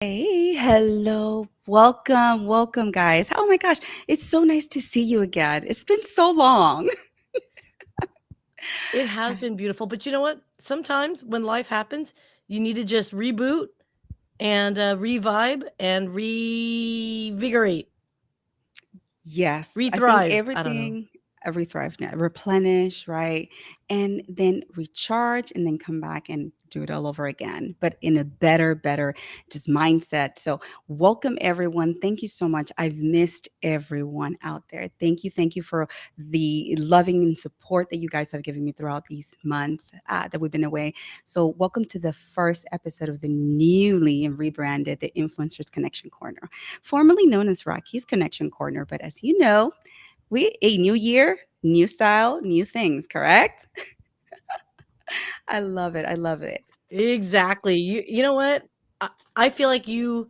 Hey, hello, welcome, guys. Oh my gosh, it's so nice to see you again. It's been so long. It has been beautiful, but you know what? Sometimes when life happens, you need to just reboot and revive and revigorate, Yes, I think rethrive. I don't know. everything, thrive now, replenish, right? And then recharge and then come back and do it all over again, but in a better just mindset. So, welcome everyone. Thank you so much. I've missed everyone out there. Thank you for the loving and support that you guys have given me throughout these months that we've been away. So, welcome to the first episode of the newly rebranded The Influencers Connection Corner, formerly known as Rocky's Connection Corner. But as you know, we a new year, new style, new things, correct? I love it. I love it. Exactly. You know what? I feel like you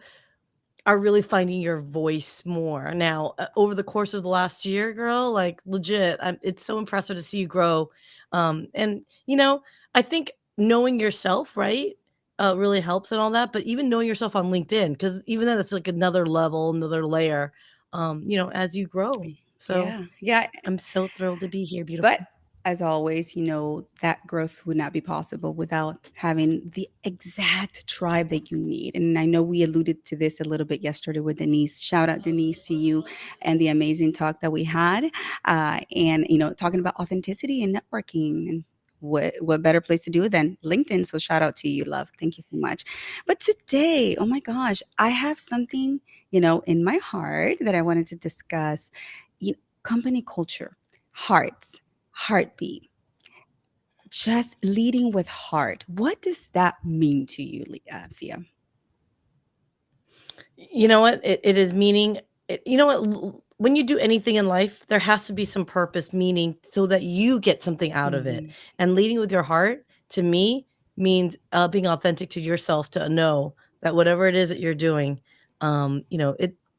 are really finding your voice more now over the course of the last year, girl. Like legit, it's so impressive to see you grow. And I think knowing yourself, right, really helps and all that. But even knowing yourself on LinkedIn, because even then, it's like another level, another layer. As you grow. So Yeah. Yeah. I'm so thrilled to be here, But beautiful. as always, that growth would not be possible without having the exact tribe that you need. And I know we alluded to this a little bit yesterday with Denise. Shout out, Denise, to you and the amazing talk that we had. Talking about authenticity and networking. And what better place to do it than LinkedIn? So shout out to you, love. Thank you so much. But today, oh my gosh, I have something, in my heart that I wanted to discuss. Company culture, hearts, heartbeat, just leading with heart. What does that mean to you, Sia? You know what? It is meaning. You know what? When you do anything in life, there has to be some purpose, meaning, so that you get something out of it. Mhm. And leading with your heart, to me, means being authentic to yourself, to know that whatever it is that you're doing,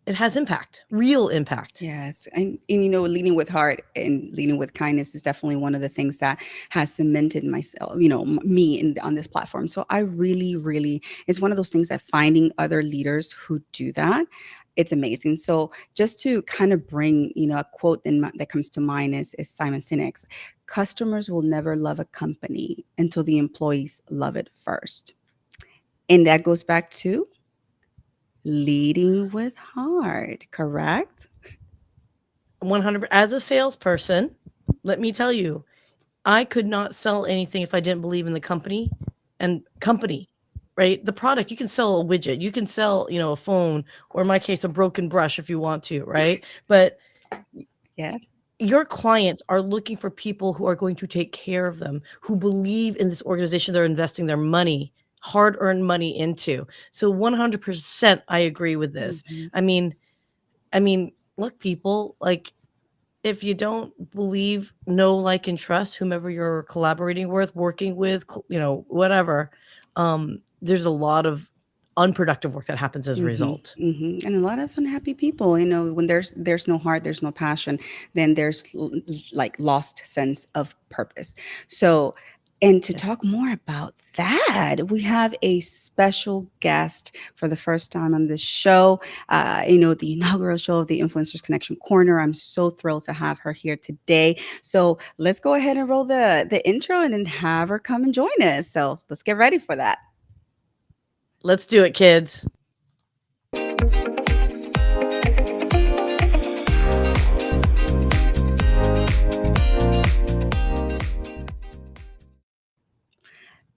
it has impact, real impact. Yes. And leading with heart and leading with kindness is definitely one of the things that has cemented myself, me on this platform. So I really, really, it's one of those things that finding other leaders who do that, it's amazing. So just to kind of bring, a quote that comes to mind is Simon Sinek's: customers will never love a company until the employees love it first. And that goes back to leading with heart, correct? 100. As a salesperson, let me tell you, I could not sell anything if I didn't believe in the company, right? The product, you can sell a widget, you can sell, a phone, or in my case, a broken brush if you want to, right? But Yeah. your clients are looking for people who are going to take care of them, who believe in this organization they're investing their money, hard earned money into. So 100% I agree with this. Mhm. I mean, look, people, like, if you don't believe, know, like, and trust whomever you're collaborating with, working with, whatever, there's a lot of unproductive work that happens as a Mhm, result. mhm, and a lot of unhappy people, when there's no heart, there's no passion, then there's like lost sense of purpose. So, and to Yeah. talk more about that, we have a special guest for the first time on this show. The inaugural show of the Influencers Connection Corner. I'm so thrilled to have her here today. So let's go ahead and roll the intro and then have her come and join us. So let's get ready for that. Let's do it, kids.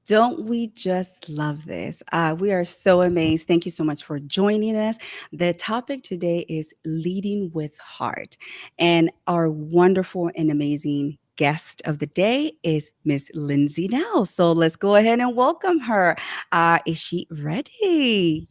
Don't we just love this? We are so amazed. Thank you so much for joining us. The topic today is leading with heart. And our wonderful and amazing guest of the day is Miss Lyndsay Dowd. So let's go ahead and welcome her. Is she ready?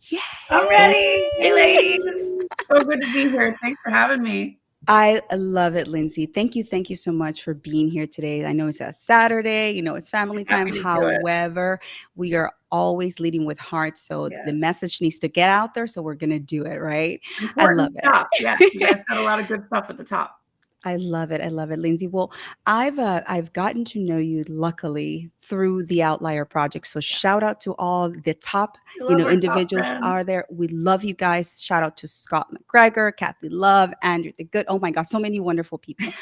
I'm ready. Hey, Yay! ladies. So good to be here. Thanks for having me. I love it, Lindsay. Thank you so much for being here today. I know it's a Saturday, it's family time. Happy to do it. However, we are always leading with heart. So the Yes. message needs to get out there. So we're going to do it, right? I love Important it. stuff. Yes. You guys got a lot of good stuff at the top. I love it. I love it, Lindsay. Well, I've gotten to know you luckily through the Outlier Project. So shout out to all the top, I love our top individuals are friends. there. We love you guys. Shout out to Scott McGregor, Kathy Love, Andrew the Good. Oh my God, so many wonderful people.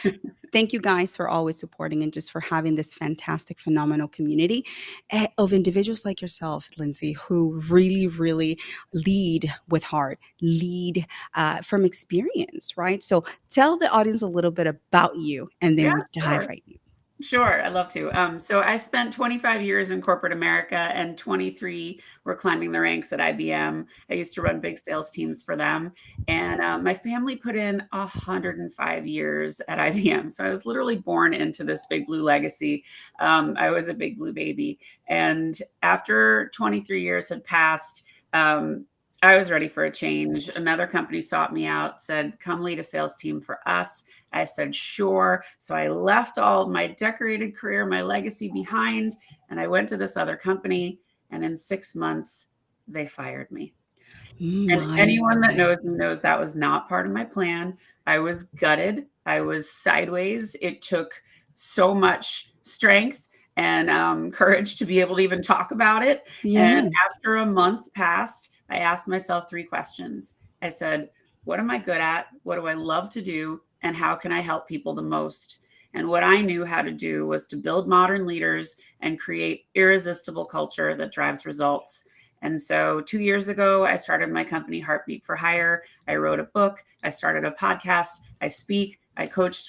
Thank you guys for always supporting and just for having this fantastic, phenomenal community of individuals like yourself, Lindsay, who really, really lead with heart, lead from experience, right? So tell the audience a little bit about you, and then Yeah, we dive sure. right in. Sure, I'd love to. So I spent 25 years in corporate America and 23 were climbing the ranks at IBM. I used to run big sales teams for them. And my family put in 105 years at IBM. So I was literally born into this big blue legacy. I was a big blue baby. And after 23 years had passed, I was ready for a change. Another company sought me out, said, come lead a sales team for us. I said, sure. So I left all my decorated career, my legacy behind, and I went to this other company. And in 6 months, they fired me. And My, anyone that my. knows me knows that was not part of my plan. I was gutted. I was sideways. It took so much strength and courage to be able to even talk about it. And Yes. after a month passed, I asked myself 3 questions. I said, what am I good at? What do I love to do? And how can I help people the most? And what I knew how to do was to build modern leaders and create irresistible culture that drives results. And so 2 years ago, I started my company, Heartbeat for Hire. I wrote a book. I started a podcast. I speak. I coach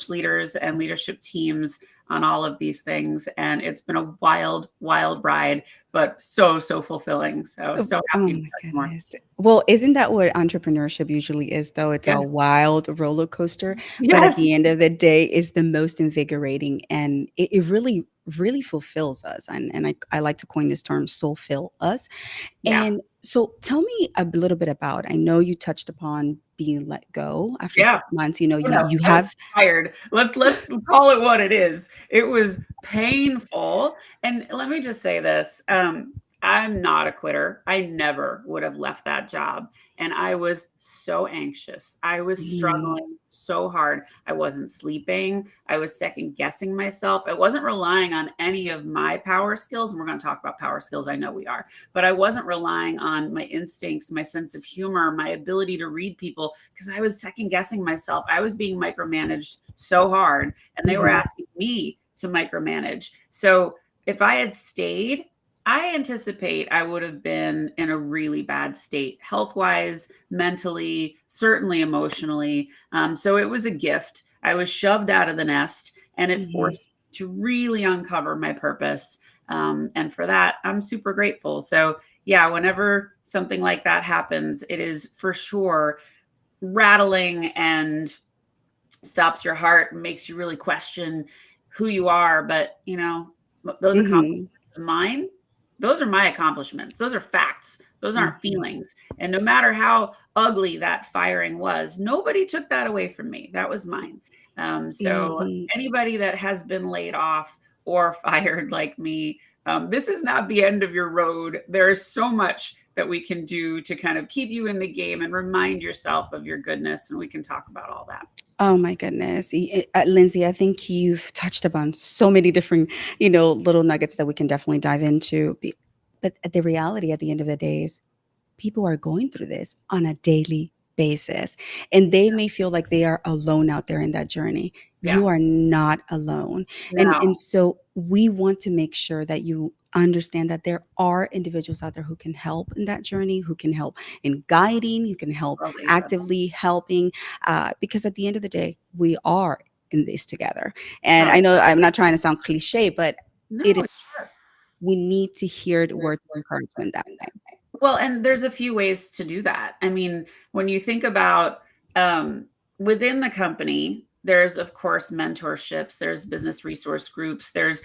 leaders and leadership teams on all of these things. And it's been a wild, wild ride, but so fulfilling. So Oh happy to my tell you more. goodness. Well, isn't that what entrepreneurship usually is, though? It's Yeah. a wild roller coaster, but at Yes. the end of the day, it's the most invigorating and it really, really fulfills us. And I like to coin this term, fulfill us. Yeah. And so tell me a little bit about, I know you touched upon being let go after Yeah. 6 months. Oh, You no, you I was have fired. Let's call it what it is. It was painful. And let me just say this. I'm not a quitter. I never would have left that job. And I was so anxious. I was mm, struggling so hard. I wasn't sleeping. I was second guessing myself. I wasn't relying on any of my power skills. And we're going to talk about power skills. I know we are, but I wasn't relying on my instincts, my sense of humor, my ability to read people, because I was second guessing myself. I was being micromanaged so hard, and they were mhm, asking me to micromanage. So if I had stayed, I anticipate I would have been in a really bad state, health wise, mentally, certainly emotionally. So it was a gift. I was shoved out of the nest, and it mhm. forced me to really uncover my purpose. And for that, I'm super grateful. So, yeah, whenever something like that happens, it is for sure rattling and stops your heart and makes you really question who you are. But, those accomplishments Mhm, of mine, those are my accomplishments. Those are facts. Those aren't mhm, feelings. And no matter how ugly that firing was, nobody took that away from me. That was mine. So mhm. anybody that has been laid off or fired like me, this is not the end of your road. There is so much that we can do to kind of keep you in the game and remind yourself of your goodness. And we can talk about all that. Oh my goodness. Lindsay, I think you've touched upon so many different, little nuggets that we can definitely dive into. But the reality at the end of the day is people are going through this on a daily basis, and they may feel like they are alone out there in that journey. Yeah. You are not alone. And No, so we want to make sure that you understand that there are individuals out there who can help in that journey, who can help in guiding, who can help totally. actively helping, because at the end of the day, we are in this together. And I Oh, know I'm not trying to sound cliche, but it no, is, sure. we need to hear the words of encouragement that way. Well, and there's a few ways to do that. I mean, when you think about um, within the company, there's of course mentorships, there's business resource groups, there's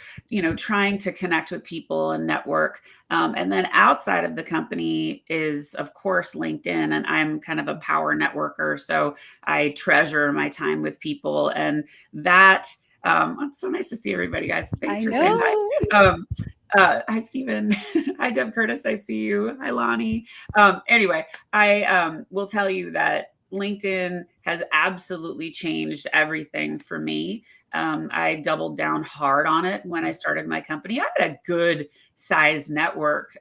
trying to connect with people and network, and then outside of the company is of course LinkedIn, and I'm kind of a power networker, so I treasure my time with people, and that it's so nice to see everybody, guys. Thanks I for saying know. hi. Hi, Stephen. Hi, Deb Curtis. I see you. Hi, Lonnie. Anyway, I will tell you that LinkedIn has absolutely changed everything for me. I doubled down hard on it when I started my company. I had a good size network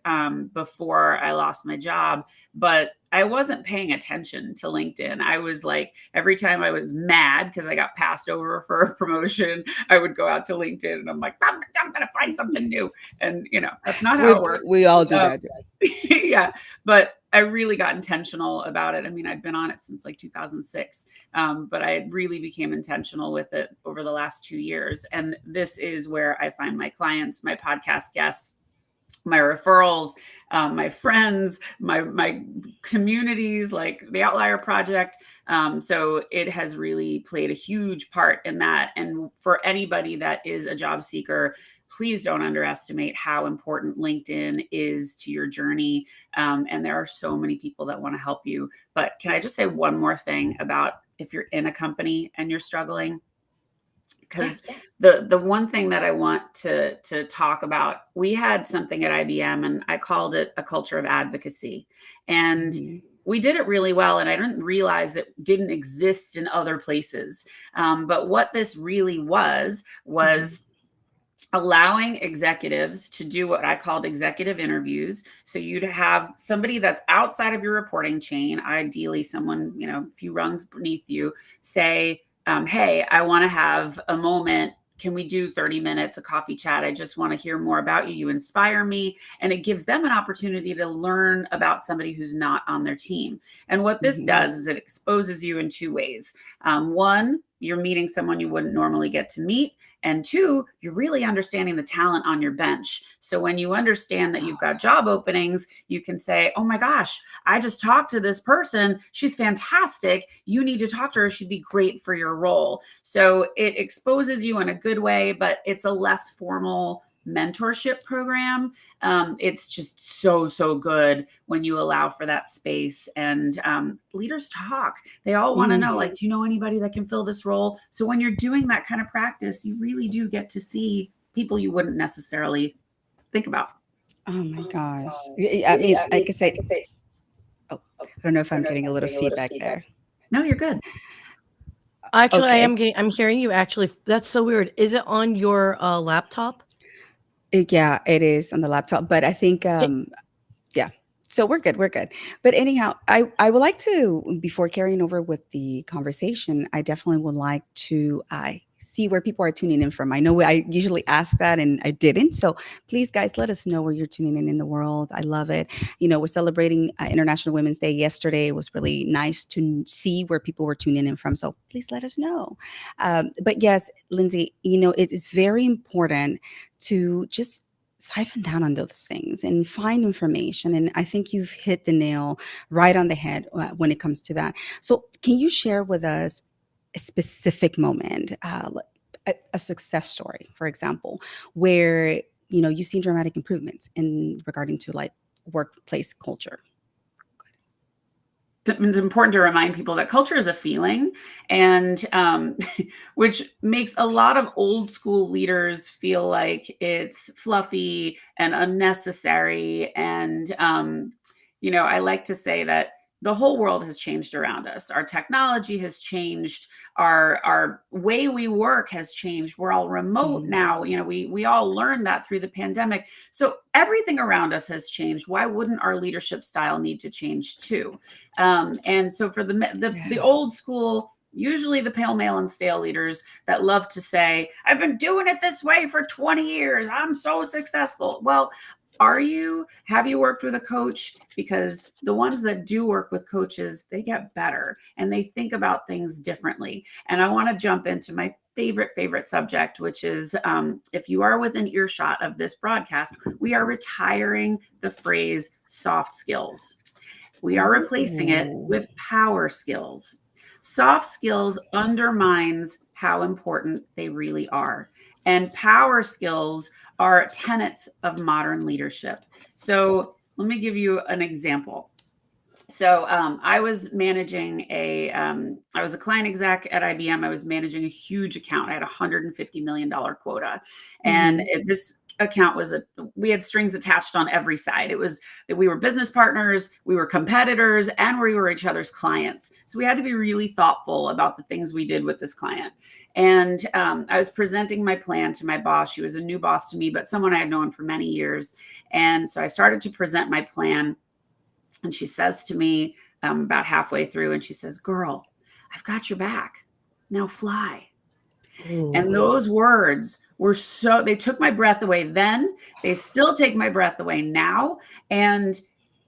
before I lost my job, but I wasn't paying attention to LinkedIn. I was like, every time I was mad because I got passed over for a promotion, I would go out to LinkedIn and I'm like, I'm going to find something new. And, that's not how it works. We all do Um, that. yeah, but I really got intentional about it. I mean, I'd been on it since like 2006, but I really became intentional with it over the last 2 years. And this is where I find my clients, my podcast guests, my referrals, my friends, my communities, like the Outlier Project. So it has really played a huge part in that. And for anybody that is a job seeker, please don't underestimate how important LinkedIn is to your journey. And there are so many people that want to help you. But can I just say one more thing about if you're in a company and you're struggling? Because the one thing that I want to talk about, we had something at IBM and I called it a culture of advocacy. And we did it really well. And I didn't realize it didn't exist in other places. But what this really was allowing executives to do what I called executive interviews. So you'd have somebody that's outside of your reporting chain, ideally someone, a few rungs beneath you, say, hey, I want to have a moment. Can we do 30 minutes, a coffee chat? I just want to hear more about you. You inspire me. And it gives them an opportunity to learn about somebody who's not on their team. And what this does is it exposes you in two ways. One, you're meeting someone you wouldn't normally get to meet. And two, you're really understanding the talent on your bench. So when you understand that you've got job openings, you can say, oh my gosh, I just talked to this person. She's fantastic. You need to talk to her. She'd be great for your role. So it exposes you in a good way, but it's a less formal mentorship program. It's just so good when you allow for that space. And leaders talk. They all want to know, like, do you know anybody that can fill this role? So when you're doing that kind of practice, you really do get to see people you wouldn't necessarily think about. Oh my gosh. I mean, like I said, oh, I don't know if I'm getting a little feedback there. No, you're good. Actually, Okay. I'm hearing you actually. That's so weird. Is it on your laptop? Yeah, it is on the laptop, but I think yeah. So we're good. We're good. But anyhow, I would like to, before carrying over with the conversation, I definitely would like to see where people are tuning in from. I know I usually ask that and I didn't. So please, guys, let us know where you're tuning in the world. I love it. We're celebrating International Women's Day yesterday. It was really nice to see where people were tuning in from. So please let us know. But yes, Lyndsay, it is very important to just siphon down on those things and find information. And I think you've hit the nail right on the head when it comes to that. So can you share with us a specific moment, a success story, for example, where, you've seen dramatic improvements in regarding to like workplace culture? It's important to remind people that culture is a feeling, and which makes a lot of old school leaders feel like it's fluffy and unnecessary. And I like to say that the whole world has changed around us. Our technology has changed. Our way we work has changed. We're all remote now. We all learned that through the pandemic. So everything around us has changed. Why wouldn't our leadership style need to change too? And so for the old school, usually the pale, male, and stale leaders that love to say, I've been doing it this way for 20 years. I'm so successful. Well, have you worked with a coach? Because the ones that do work with coaches, they get better and they think about things differently. And I want to jump into my favorite subject, which is if you are within earshot of this broadcast, we are retiring the phrase soft skills. We are replacing it with power skills. Soft skills undermines how important they really are. And power skills are tenets of modern leadership. So let me give you an example. So I was managing I was a client exec at IBM. I was managing a huge account. I had $150 million quota. And this account we had strings attached on every side. It was that we were business partners, we were competitors, and we were each other's clients. So we had to be really thoughtful about the things we did with this client. And I was presenting my plan to my boss. She was a new boss to me, but someone I had known for many years. And so I started to present my plan. And she says to me about halfway through, and she says, "Girl, I've got your back. Now fly." Ooh. And those words were they took my breath away then. They still take my breath away now. And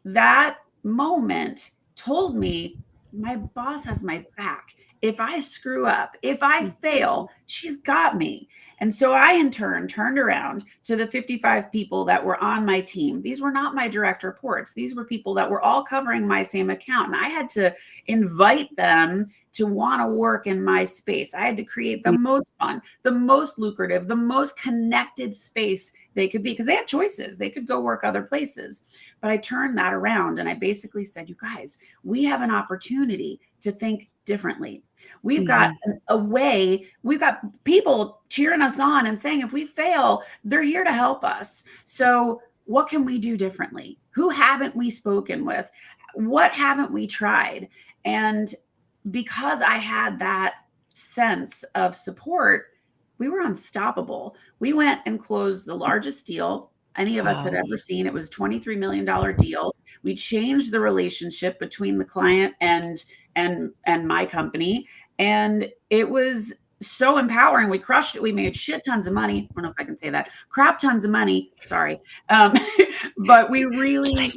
that moment told me my boss has my back. If I screw up, if I fail, she's got me. And so I, in turn, turned around to the 55 people that were on my team. These were not my direct reports. These were people that were all covering my same account. And I had to invite them to want to work in my space. I had to create the most fun, the most lucrative, the most connected space they could be, because they had choices. They could go work other places. But I turned that around and I basically said, you guys, we have an opportunity to think differently. We've got a way, we've got people cheering us on and saying, if we fail, they're here to help us. So what can we do differently? Who haven't we spoken with? What haven't we tried? And because I had that sense of support, we were unstoppable. We went and closed the largest deal any of us had ever seen. It was a $23 million deal. We changed the relationship between the client and my company. And it was so empowering. We crushed it. We made shit tons of money. I don't know if I can say that. Crap tons of money. Sorry. But we really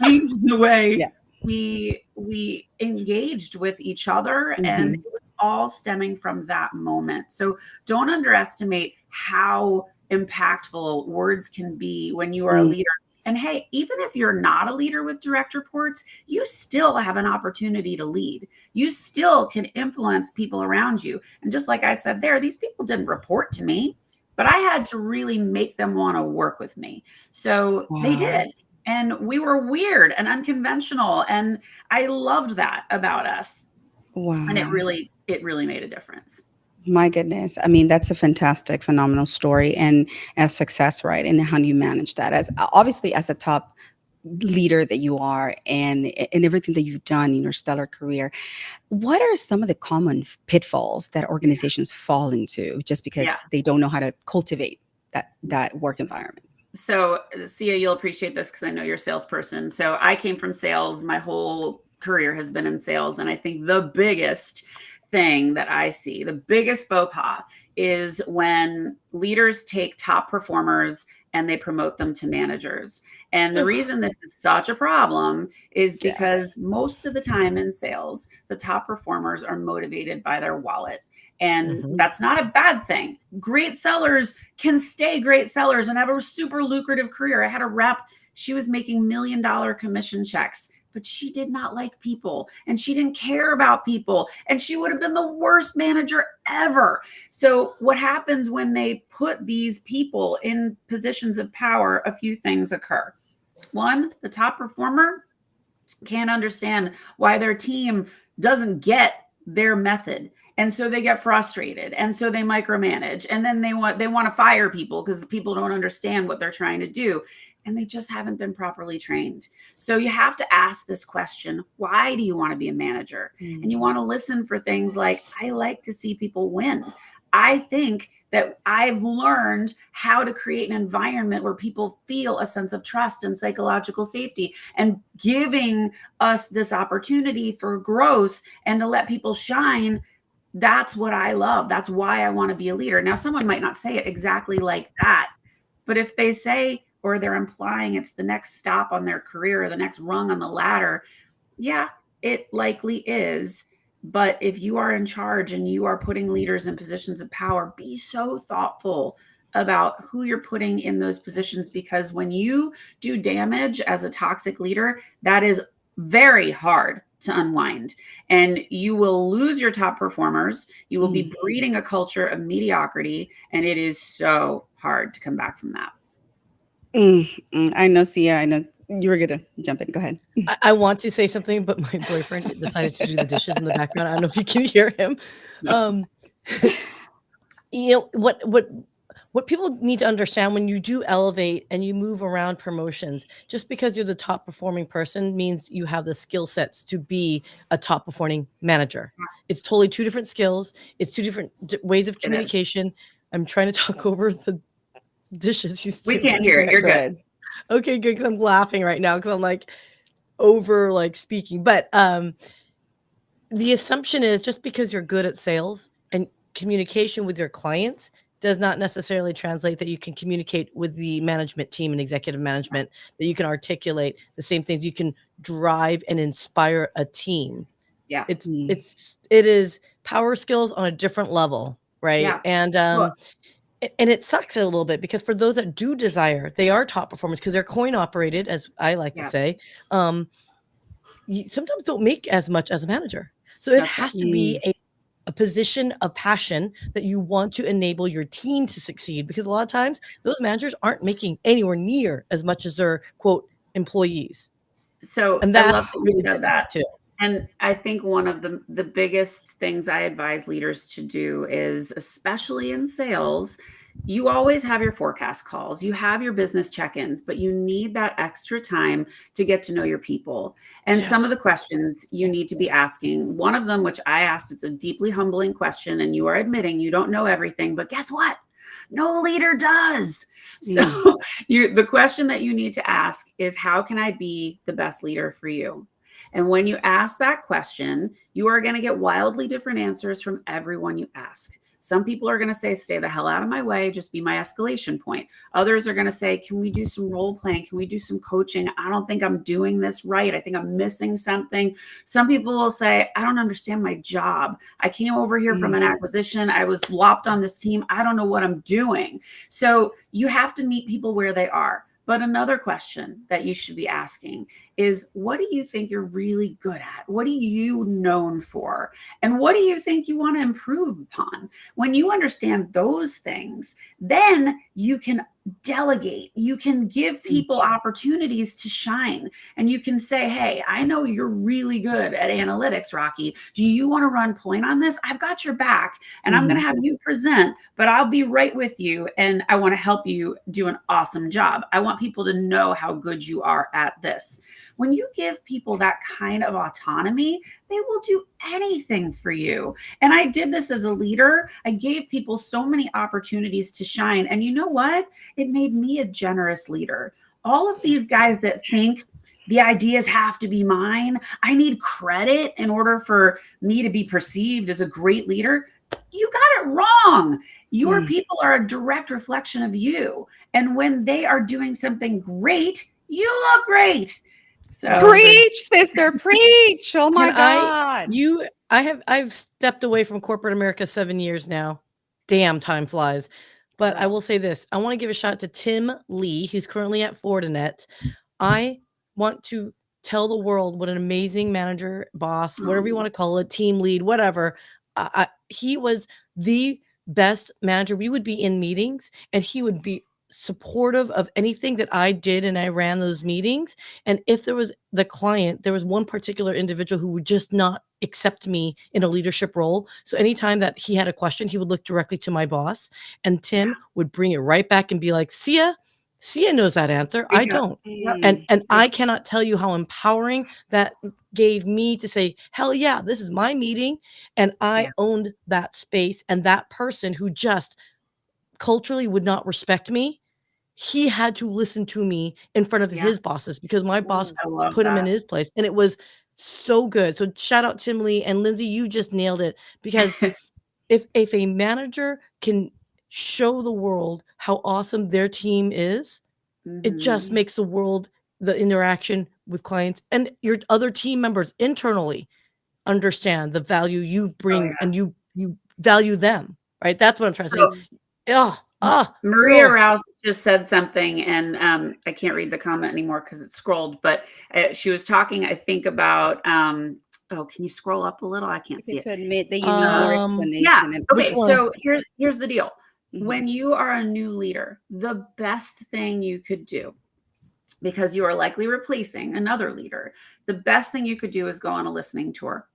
changed the way we engaged with each other. And it was all stemming from that moment. So don't underestimate how impactful words can be when you are a leader. And hey, even if you're not a leader with direct reports, you still have an opportunity to lead. You still can influence people around you. And just like I said there, these people didn't report to me, but I had to really make them want to work with me. So they did. And we were weird and unconventional. And I loved that about us. Wow. And it really made a difference. My goodness. I mean, that's a fantastic, phenomenal story and a success, right? And how do you manage that? As obviously as a top leader that you are and everything that you've done in your stellar career, what are some of the common pitfalls that organizations fall into just because they don't know how to cultivate that work environment? So Sia, you'll appreciate this because I know you're a salesperson. So I came from sales. My whole career has been in sales. And I think the biggest thing that I see, the biggest faux pas, is when leaders take top performers and they promote them to managers. And the reason this is such a problem is because most of the time in sales, the top performers are motivated by their wallet. And that's not a bad thing. Great sellers can stay great sellers and have a super lucrative career. I had a rep, she was making $1 million commission checks, but she did not like people and she didn't care about people and she would have been the worst manager ever. So what happens when they put these people in positions of power? A few things occur. One, the top performer can't understand why their team doesn't get their method. And so they get frustrated. And so they micromanage. And then they want to fire people because the people don't understand what they're trying to do. And they just haven't been properly trained. So you have to ask this question: why do you want to be a manager? And you want to listen for things like, I like to see people win. I think that I've learned how to create an environment where people feel a sense of trust and psychological safety, and giving us this opportunity for growth and to let people shine. That's what I love. That's why I want to be a leader. Now, someone might not say it exactly like that, but if they say, or they're implying it's the next stop on their career or the next rung on the ladder, yeah, it likely is. But if you are in charge and you are putting leaders in positions of power, be so thoughtful about who you're putting in those positions, because when you do damage as a toxic leader, that is very hard to unwind, and you will lose your top performers. You will be breeding a culture of mediocrity, and it is so hard to come back from that. I know, Sia. I know you were going to jump in. Go ahead. I want to say something, but my boyfriend decided to do the dishes in the background. I don't know if you can hear him. No. You know, what people need to understand when you do elevate and you move around promotions, just because you're the top performing person means you have the skill sets to be a top performing manager. It's totally two different skills. It's two different ways of It is. communication. I'm trying to talk over the dishes he's We doing. can't hear it. You're good. Okay, good. Because I'm laughing right now because I'm like over like speaking. But the assumption is just because you're good at sales and communication with your clients does not necessarily translate that you can communicate with the management team and executive management, that you can articulate the same things, you can drive and inspire a team. Yeah. It is power skills on a different level, right? Yeah. And Well, it sucks a little bit because for those that do desire, they are top performers because they're coin operated, as I like to yeah. say. You sometimes don't make as much as a manager. So it That's right. has to be a position of passion that you want to enable your team to succeed, because a lot of times those managers aren't making anywhere near as much as their quote employees. So And I that love that you really said gets me that. too. And I think one of the biggest things I advise leaders to do is, especially in sales, you always have your forecast calls, you have your business check-ins, but you need that extra time to get to know your people. And some of Yes. the questions you need to be asking, one of them, which I asked, it's a deeply humbling question, and you are admitting you don't know everything, but guess what? No leader does. So the question that you need to ask is, how can I be the best leader for you? And when you ask that question, you are going to get wildly different answers from everyone you ask. Some people are going to say, stay the hell out of my way, just be my escalation point. Others are going to say, can we do some role playing? Can we do some coaching? I don't think I'm doing this right. I think I'm missing something. Some people will say, I don't understand my job. I came over here from an acquisition. I was lopped on this team. I don't know what I'm doing. So you have to meet people where they are. But another question that you should be asking is, what do you think you're really good at? What are you known for? And what do you think you want to improve upon? When you understand those things, then you can delegate. You can give people opportunities to shine. And you can say, hey, I know you're really good at analytics, Rocky. Do you want to run point on this? I've got your back, and I'm going to have you present, but I'll be right with you. And I want to help you do an awesome job. I want people to know how good you are at this. When you give people that kind of autonomy, they will do anything for you. And I did this as a leader. I gave people so many opportunities to shine. And you know what? It made me a generous leader. All of these guys that think the ideas have to be mine, I need credit in order for me to be perceived as a great leader, you got it wrong. Your people are a direct reflection of you. And when they are doing something great, you look great. So Preach, sister, preach. Oh my God. I've stepped away from corporate America 7 years now. Damn, time flies. But I will say this. I want to give a shout out to Tim Lee, who's currently at Fortinet. I want to tell the world what an amazing manager, boss, whatever you want to call it, team lead, whatever. He was the best manager. We would be in meetings and he would be supportive of anything that I did, and I ran those meetings. And if there was the client, there was one particular individual who would just not accept me in a leadership role. So anytime that he had a question, he would look directly to my boss, and Tim would bring it right back and be like, Sia knows that answer. I don't. And I cannot tell you how empowering that gave me to say, hell yeah, this is my meeting. And I owned that space. And that person who just culturally would not respect me, he had to listen to me in front of his bosses because my boss put him in his place. And it was so good. So shout out Tim Lee, and Lyndsay, you just nailed it, because if a manager can show the world how awesome their team is, it just makes the world, the interaction with clients and your other team members internally, understand the value you bring, and you value them, right? That's what I'm trying to say. Maria Girl. Rouse just said something, and I can't read the comment anymore because it's scrolled, but she was talking, I think, about can you scroll up a little? I can't see it. To admit that you need more explanation. Yeah. And Okay. So here's the deal. Mhm. When you are a new leader, the best thing you could do, because you are likely replacing another leader, the best thing you could do is go on a listening tour.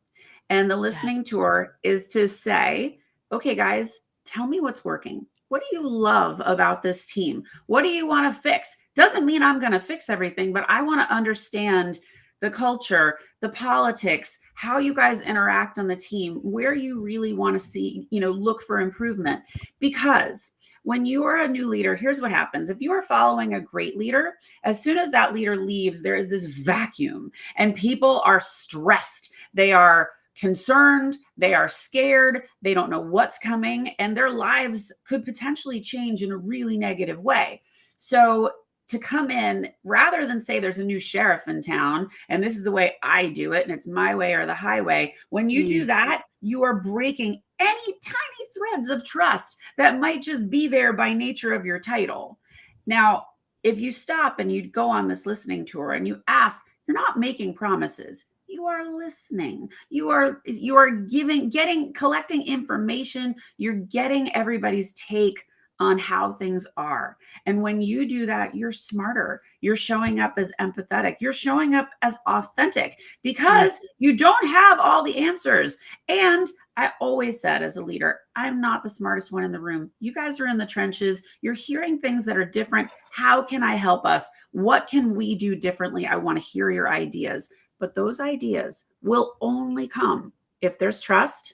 And the listening tour is to say, okay, guys, tell me what's working. What do you love about this team? What do you want to fix? Doesn't mean I'm going to fix everything, but I want to understand the culture, the politics, how you guys interact on the team, where you really want to see, look for improvement. Because when you are a new leader, here's what happens. If you are following a great leader, as soon as that leader leaves, there is this vacuum and people are stressed. They are concerned, they are scared, they don't know what's coming, and their lives could potentially change in a really negative way. So to come in, rather than say there's a new sheriff in town and this is the way I do it and it's my way or the highway, when you do that, you are breaking any tiny threads of trust that might just be there by nature of your title. Now, if you stop and you go on this listening tour and you ask, you're not making promises. You are listening. You are collecting information. You're getting everybody's take on how things are. And when you do that, you're smarter. You're showing up as empathetic. You're showing up as authentic because you don't have all the answers. And I always said as a leader, I'm not the smartest one in the room. You guys are in the trenches. You're hearing things that are different. How can I help us? What can we do differently? I want to hear your ideas. But those ideas will only come if there's trust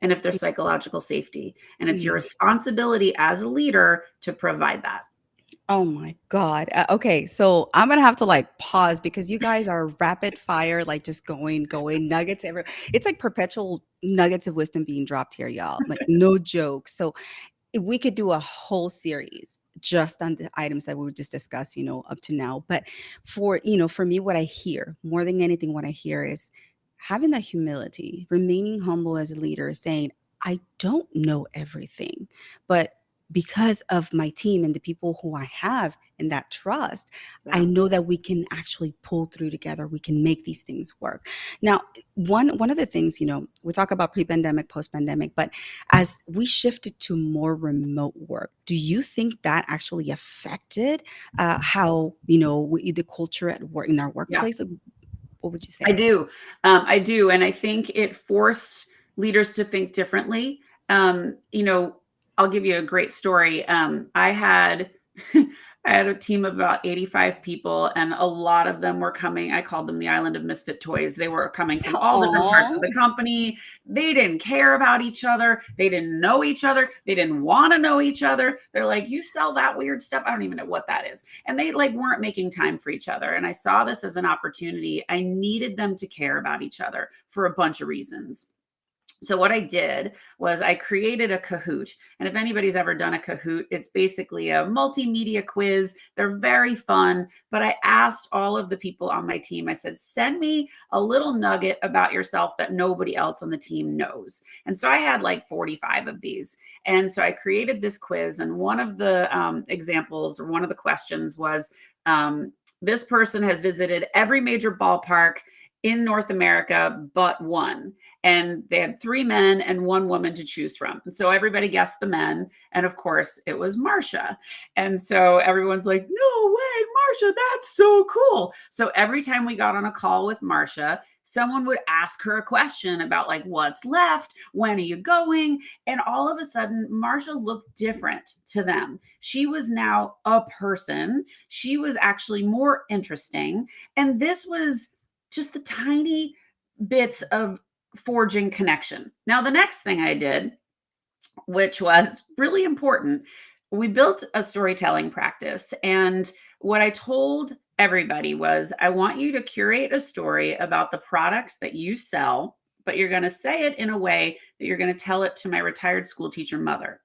and if there's psychological safety. And it's your responsibility as a leader to provide that. Oh my God. Okay, so I'm gonna have to like pause because you guys are rapid fire, like just going nuggets everywhere. It's like perpetual nuggets of wisdom being dropped here, y'all. Like no joke. So if we could do a whole series just on the items that we would just discuss, up to now. But for me, what I hear more than anything, what I hear is having that humility, remaining humble as a leader, saying, I don't know everything, but because of my team and the people who I have and that trust, I know that we can actually pull through together. We can make these things work. Now, one of the things, we talk about pre-pandemic, post-pandemic, but as we shifted to more remote work, do you think that actually affected how, the culture at work in our workplace? What would you say? I do. I do. And I think it forced leaders to think differently. I'll give you a great story. I had I had a team of about 85 people, and a lot of them were coming. I called them the island of misfit toys. They were coming from all different parts of the company. They didn't care about each other. They didn't know each other. They didn't want to know each other. They're like, you sell that weird stuff? I don't even know what that is. And they weren't making time for each other. And I saw this as an opportunity. I needed them to care about each other for a bunch of reasons. So what I did was I created a Kahoot. And if anybody's ever done a Kahoot, it's basically a multimedia quiz. They're very fun. But I asked all of the people on my team, I said, send me a little nugget about yourself that nobody else on the team knows. And so I had like 45 of these. And so I created this quiz. And one of the examples or one of the questions was, this person has visited every major ballpark in North America, but one. And they had 3 men and 1 woman to choose from. And so everybody guessed the men. And of course, it was Marsha. And so everyone's like, no way, Marsha, that's so cool. So every time we got on a call with Marsha, someone would ask her a question about like, what's left? When are you going? And all of a sudden, Marsha looked different to them. She was now a person. She was actually more interesting. And this was just the tiny bits of forging connection. Now, the next thing I did, which was really important, we built a storytelling practice. And what I told everybody was, I want you to curate a story about the products that you sell, but you're going to say it in a way that you're going to tell it to my retired school teacher mother.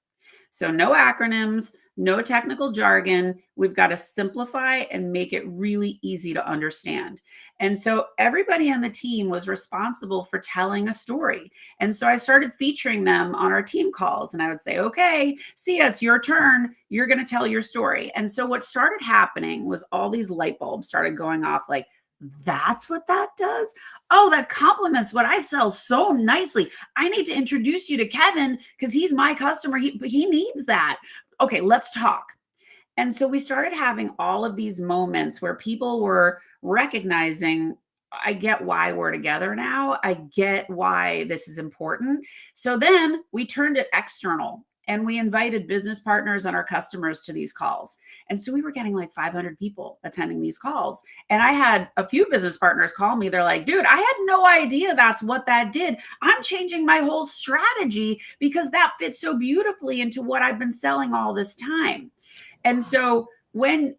So no acronyms, no technical jargon. We've got to simplify and make it really easy to understand. And so everybody on the team was responsible for telling a story. And so I started featuring them on our team calls. And I would say, okay, Sia, it's your turn. You're going to tell your story. And so what started happening was all these light bulbs started going off like, that's what that does? Oh, that complements what I sell so nicely. I need to introduce you to Kevin because he's my customer. He needs that. Okay, let's talk. And so we started having all of these moments where people were recognizing, I get why we're together now. I get why this is important. So then we turned it external. and we invited business partners and our customers to these calls. And so we were getting like 500 people attending these calls. And I had a few business partners call me. They're like, dude, I had no idea that's what that did. I'm changing my whole strategy because that fits so beautifully into what I've been selling all this time. And so when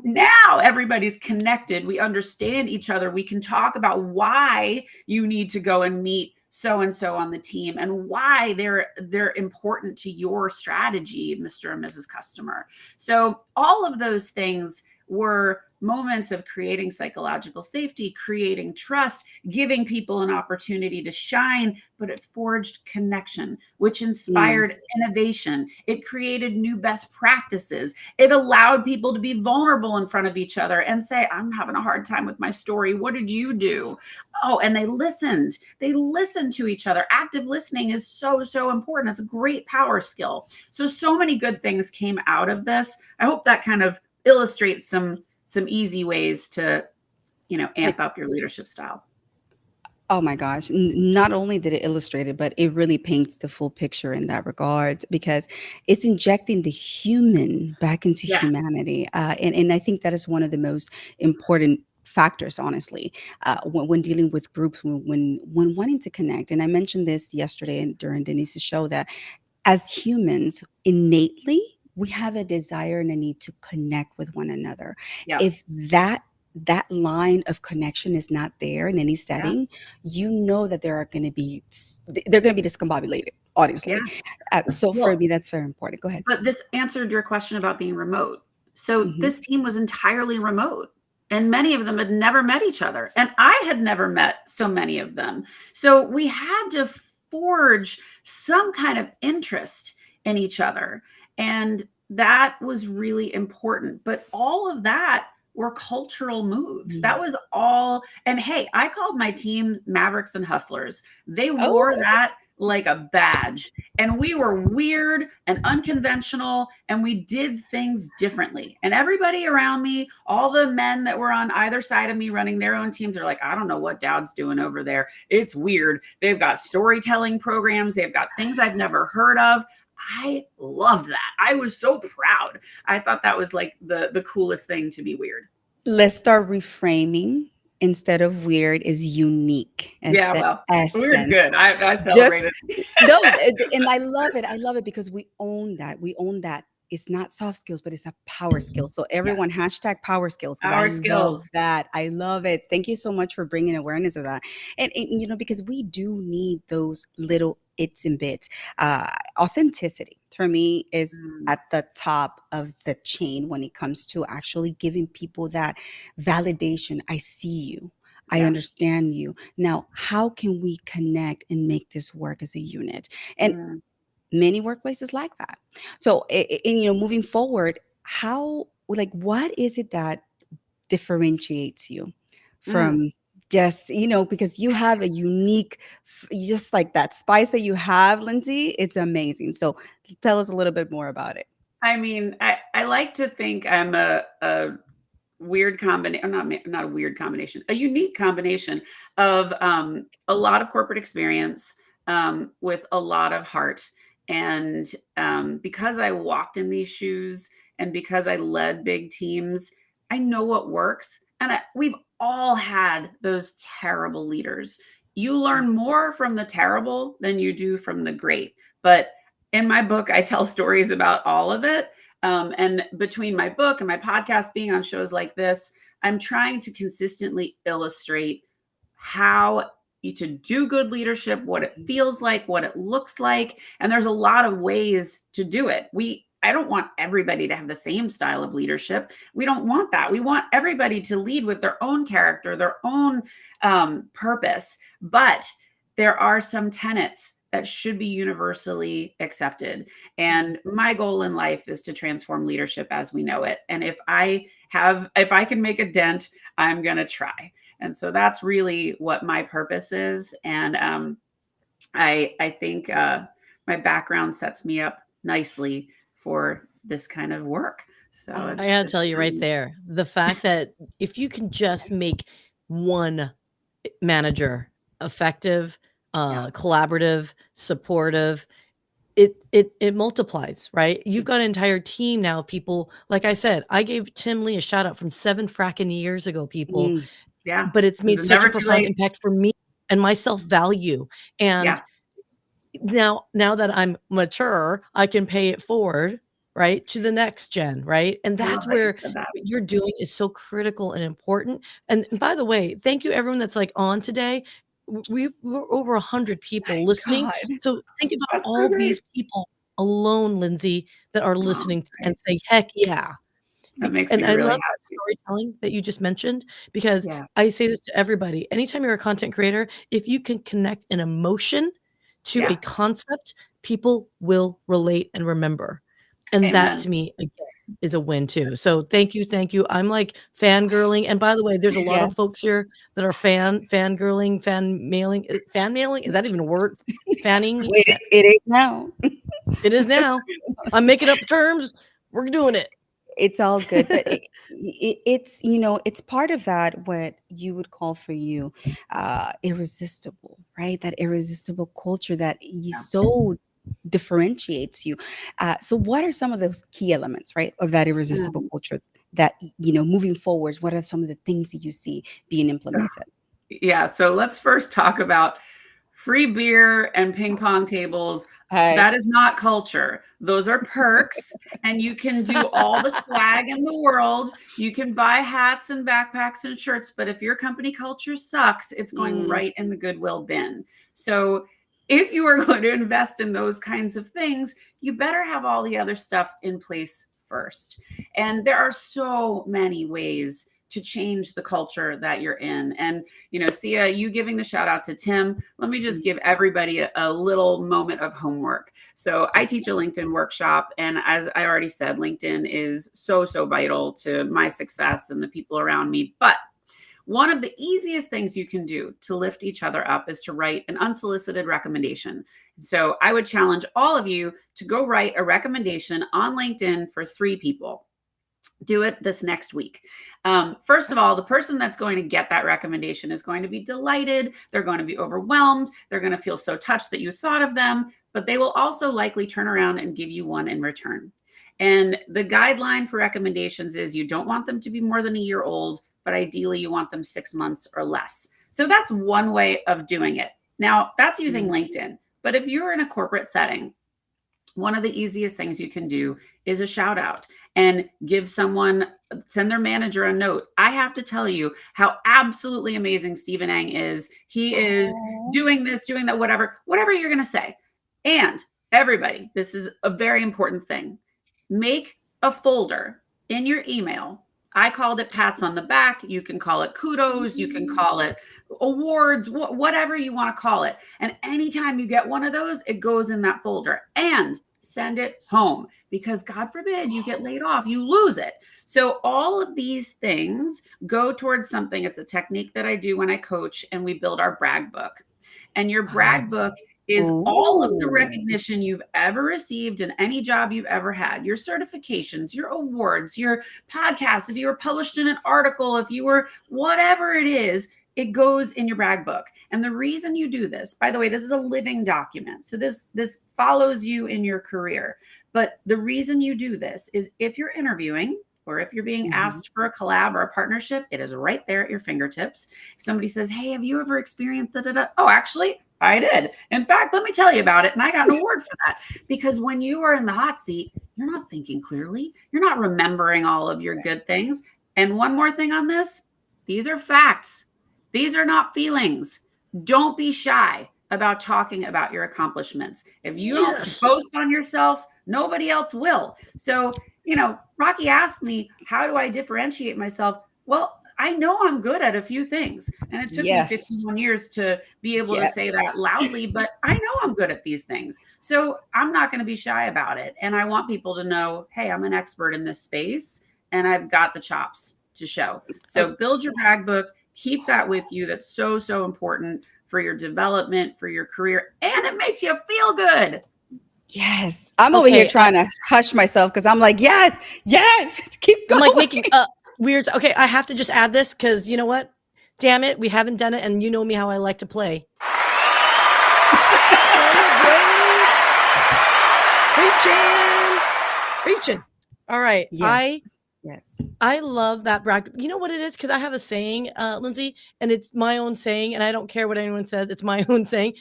now everybody's connected, we understand each other, we can talk about why you need to go and meet so and so on the team and why they're important to your strategy, Mr. and Mrs. Customer. So all of those things were moments of creating psychological safety, creating trust, giving people an opportunity to shine, but it forged connection, which inspired innovation. It created new best practices. It allowed people to be vulnerable in front of each other and say, I'm having a hard time with my story. What did you do? Oh, and they listened. They listened to each other. Active listening is so, so important. It's a great power skill. So many good things came out of this. I hope that kind of illustrates some easy ways to, amp up your leadership style. Oh my gosh. Not only did it illustrate it, but it really paints the full picture in that regard because it's injecting the human back into Yeah. humanity. And I think that is one of the most important factors, honestly, when dealing with groups, when wanting to connect. And I mentioned this yesterday and during Denise's show that as humans, innately, we have a desire and a need to connect with one another. Yeah. If that line of connection is not there in any setting, you know that they're going to be discombobulated, honestly. So for Well, me, that's very important. Go ahead. but this answered your question about being remote. So Mhm. this team was entirely remote. And many of them had never met each other. And I had never met so many of them. So we had to forge some kind of interest in each other. And that was really important. But all of that were cultural moves. That was all. And hey, I called my team Mavericks and Hustlers. They Oh, wore that like a badge. And we were weird and unconventional, and we did things differently. And everybody around me, all the men that were on either side of me running their own teams, are like, I don't know what Dowd's doing over there. It's weird. They've got storytelling programs, they've got things I've never heard of. I loved that. I was so proud. I thought that was like the coolest thing, to be weird. let's start reframing. Instead of weird is unique as Yeah, the well, weird's essence. good. I Just celebrated. no, and I love it. I love it because we own that. We own that. It's not soft skills, but it's a power skill. So Yeah, everyone hashtag power skills because I our love skills. that. I love it. Thank you so much for bringing awareness of that. And because we do need those little its and bits. Authenticity for me is Mm, at the top of the chain when it comes to actually giving people that validation. I see you. I yeah. understand you. Now, how can we connect and make this work as a unit? And Mm, many workplaces like that. So, moving forward, how, like, what is it that differentiates you mm. from just, because you have a unique, just like that spice that you have, Lindsay, it's amazing. So, tell us a little bit more about it. I mean, I like to think I'm a weird combination, not a weird combination, a unique combination of a lot of corporate experience with a lot of heart. And because I walked in these shoes and because I led big teams, I know what works. And we've all had those terrible leaders. You learn more from the terrible than you do from the great. But in my book, I tell stories about all of it. And between my book and my podcast, being on shows like this, I'm trying to consistently illustrate how to do good leadership, what it feels like, what it looks like. And there's a lot of ways to do it. I don't want everybody to have the same style of leadership. We don't want that. We want everybody to lead with their own character, their own purpose. But there are some tenets that should be universally accepted. And my goal in life is to transform leadership as we know it. And if I can make a dent, I'm going to try. And so that's really what my purpose is. And I think my background sets me up nicely for this kind of work. So I gotta it's tell you right fun. there, the fact that if you can just make one manager effective, Yeah. collaborative, supportive, it multiplies, right? You've got an entire team now of people. Like I said, I gave Tim Lee a shout out from 7 fracking years ago, people, Mm, Yeah. but it's made It's such a never too profound late. impact for me and my self-value. And Yes. now that I'm mature, I can pay it forward, right, to the next gen, right? And I love that's that you where said that. what you're doing is so critical and important. And by the way, thank you everyone that's like on today. We're over 100 people listening. God, So think about That's so all great. these people alone, Lindsay, that are Oh, listening and great. saying, "Heck yeah." That makes And me I really love that happy. storytelling that you just mentioned, because Yeah. I say this to everybody. Anytime you're a content creator, if you can connect an emotion to a Yeah. concept, people will relate and remember. And that Amen. to me, again, is a win too. So thank you, thank you. I'm like fangirling. And by the way, there's a lot of yes, folks here that are fangirling, fan mailing. Fan mailing? Is that even a word? Fanning me? wait, it is now. It is now. I'm making up terms. We're doing it. It's all good, but it's it's part of that what you would call for you irresistible, right? That irresistible culture that Yeah. so differentiates you. So what are some of those key elements, right, of that irresistible Um, culture that moving forwards? What are some of the things that you see being implemented? yeah. So let's first talk about free beer and ping pong tables. Hi. That is not culture. Those are perks. And you can do all the swag in the world. You can buy hats and backpacks and shirts. But if your company culture sucks, it's going Mm, right in the Goodwill bin. So if you are going to invest in those kinds of things, you better have all the other stuff in place first. And there are so many ways to change the culture that you're in. And Sia, you giving the shout out to Tim. Let me just mm, give everybody a little moment of homework. So I teach a LinkedIn workshop. And as I already said, LinkedIn is so, so vital to my success and the people around me. But one of the easiest things you can do to lift each other up is to write an unsolicited recommendation. So I would challenge all of you to go write a recommendation on LinkedIn for 3 people. Do it this next week. First of all, the person that's going to get that recommendation is going to be delighted. They're going to be overwhelmed. They're going to feel so touched that you thought of them, but they will also likely turn around and give you one in return. And the guideline for recommendations is you don't want them to be more than a year old, but ideally you want them 6 months or less. So that's one way of doing it. Now, that's using mm. LinkedIn. But if you're in a corporate setting, one of the easiest things you can do is a shout out and send their manager a note. I have to tell you how absolutely amazing Stephen Ang is. He is Oh. doing this, doing that, whatever you're going to say. And everybody, this is a very important thing. Make a folder in your email. I called it pats on the back. You can call it kudos. You can call it awards, whatever you want to call it. And anytime you get one of those, it goes in that folder and send it home, because God forbid you get laid off, you lose it. So all of these things go towards something. It's a technique that I do when I coach, and we build our brag book. And your brag book is all of the Ooh. recognition you've ever received in any job you've ever had, your certifications, your awards, your podcast, if you were published in an article, if you were whatever it is, it goes in your brag book. And the reason you do this, by the way, this is a living document. So this follows you in your career. But the reason you do this is if you're interviewing, or if you're being Mhm. asked for a collab or a partnership, it is right there at your fingertips. Somebody says, hey, have you ever experienced da-da-da? Oh, actually, I did. In fact, let me tell you about it. And I got an award for that. Because when you are in the hot seat, you're not thinking clearly. You're not remembering all of your good things. And one more thing on this, these are facts. These are not feelings. Don't be shy about talking about your accomplishments. If you don't Yes. boast on yourself, nobody else will. So, Rocky asked me, how do I differentiate myself? Well, I know I'm good at a few things. And it took me Yes. 51 years to be able to Yes. say that loudly, but I know I'm good at these things. So I'm not going to be shy about it. And I want people to know, hey, I'm an expert in this space and I've got the chops to show. So build your brag book, keep that with you. That's so, so important for your development, for your career, and it makes you feel good. Yes. I'm over here trying to hush myself because I'm like, yes, keep I'm going. like making weird. Okay, I have to just add this because you know what? Damn it, we haven't done it, and you know me how I like to play. Celebrate Preaching. All right. Yes. Yes. I love that brag. You know what it is? Because I have a saying, Lyndsay, and it's my own saying, and I don't care what anyone says. It's my own saying.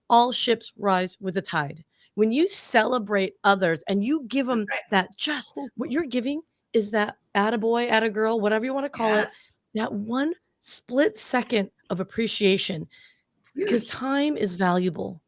All ships rise with the tide. When you celebrate others and you give them Right. that, just what you're giving is that attaboy, attagirl, whatever you want to call it, Yes. that one split second of appreciation, It's because huge. time is valuable.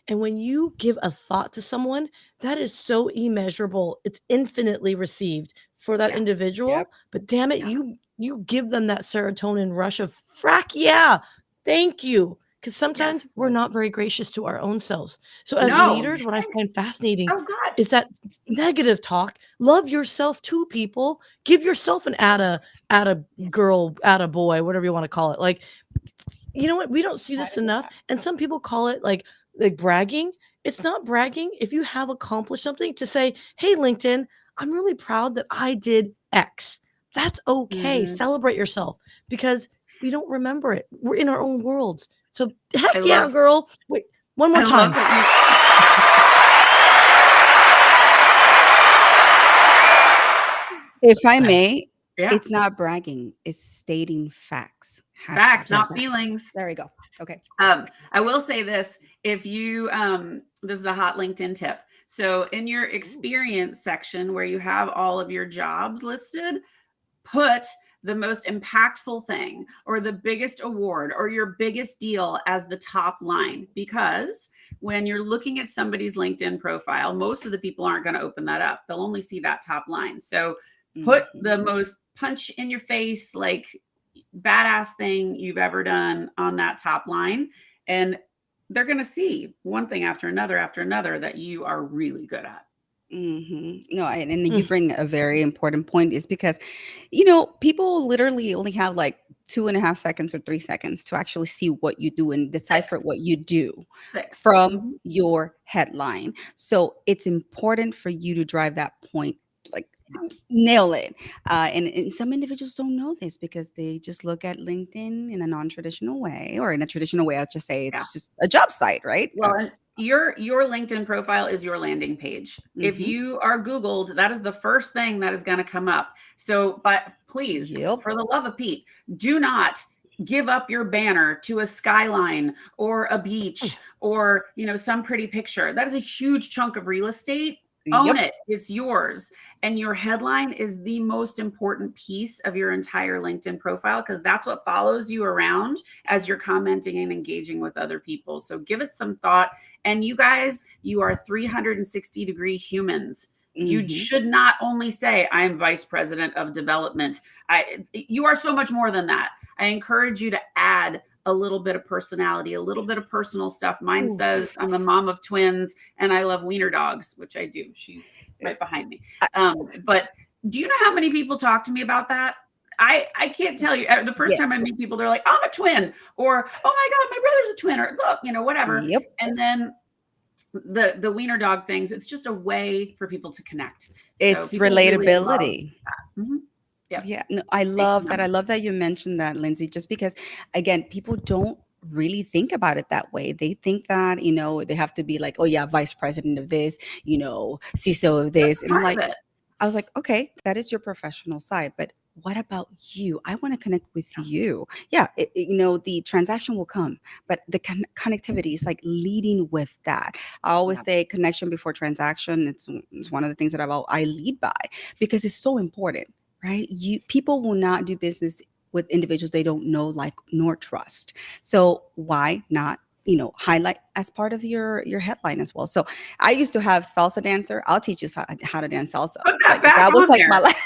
And when you give a thought to someone, that is so immeasurable. It's infinitely received for that Yeah. individual. Yep. But damn it, Yeah. you give them that serotonin rush of frack, yeah, thank you. Because sometimes Yes. we're not very gracious to our own selves. So as No. leaders, what I find fascinating Oh God. is that negative talk. Love yourself too, people. Give yourself an atta girl, atta boy, whatever you want to call it. Like, you know what? We don't see this enough. And some people call it like bragging. It's not bragging if you have accomplished something to say, "Hey, LinkedIn, I'm really proud that I did X." That's okay. Mhm. Celebrate yourself because we don't remember it. We're in our own worlds. So heck I yeah, love girl. Wait, one more I love time. that you If I Right. may, Yeah. it's not bragging, it's stating facts. Facts, Hashtag not facts. feelings. There we go. Okay. I will say this, if you this is a hot LinkedIn tip. So in your experience section where you have all of your jobs listed, put the most impactful thing or the biggest award or your biggest deal as the top line, because when you're looking at somebody's LinkedIn profile, most of the people aren't going to open that up. They'll only see that top line. So put the Mhm. most punch in your face, like badass thing you've ever done on that top line, and they're going to see one thing after another that you are really good at. No, and you Mm, bring a very important point is because, people literally only have like 2.5 seconds or 3 seconds to actually see what you do and decipher Six. what you do Six. from Mhm. your headline. So it's important for you to drive that point, like nail it. And some individuals don't know this because they just look at LinkedIn in a non-traditional way, or in a traditional way, I'll just say Yeah. it's just a job site, right? Well, and your LinkedIn profile is your landing page. If Mhm. you are Googled, that is the first thing that is going to come up. So, but please, Yep. for the love of Pete, do not give up your banner to a skyline or a beach or, some pretty picture. That is a huge chunk of real estate. Own Yep. it. It's yours. And your headline is the most important piece of your entire LinkedIn profile, because that's what follows you around as you're commenting and engaging with other people. So give it some thought. And you guys, you are 360-degree humans. You Mhm. should not only say, I am vice president of development. You are so much more than that. I encourage you to add a little bit of personality, a little bit of personal stuff. Mine ooh. says I'm a mom of twins and I love wiener dogs, which I do. She's right behind me. But do you know how many people talk to me about that? I can't tell you. The first Yeah. time I meet people, they're like, I'm a twin, or oh my God, my brother's a twin, or look, whatever. Yep. And then the wiener dog things, it's just a way for people to connect. So It's people really love relatability. that. Yep. Yeah, no, I Thank love you. that. I love that you mentioned that, Lindsay, just because, again, people don't really think about it that way. They think that, they have to be like, oh, yeah, vice president of this, CISO of That's this. And I'm part like, of it. I was like, okay, that is your professional side, but what about you? I want to connect with you. Yeah, the transaction will come, but the connectivity is like leading with that. I always Yeah. say connection before transaction. It's one of the things that I lead by because it's so important, right? People will not do business with individuals they don't know, like, nor trust. So why not? Highlight as part of your headline as well. So I used to have salsa dancer. I'll teach you how to dance salsa. Put that Like back that was on like my there. life.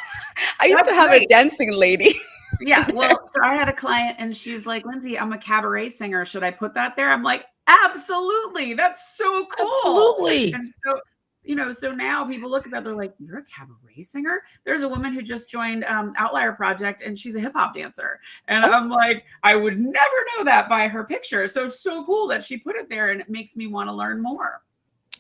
I used to That's have a great. dancing lady. Yeah. Well, so I had a client and she's like, Lyndsay, I'm a cabaret singer. Should I put that there? I'm like, absolutely. That's so cool. Absolutely. And so now people look at that, they're like, you're a cabaret singer? There's a woman who just joined Outlier Project and she's a hip hop dancer. And Oh, I'm like, I would never know that by her picture. So it's so cool that she put it there, and it makes me want to learn more.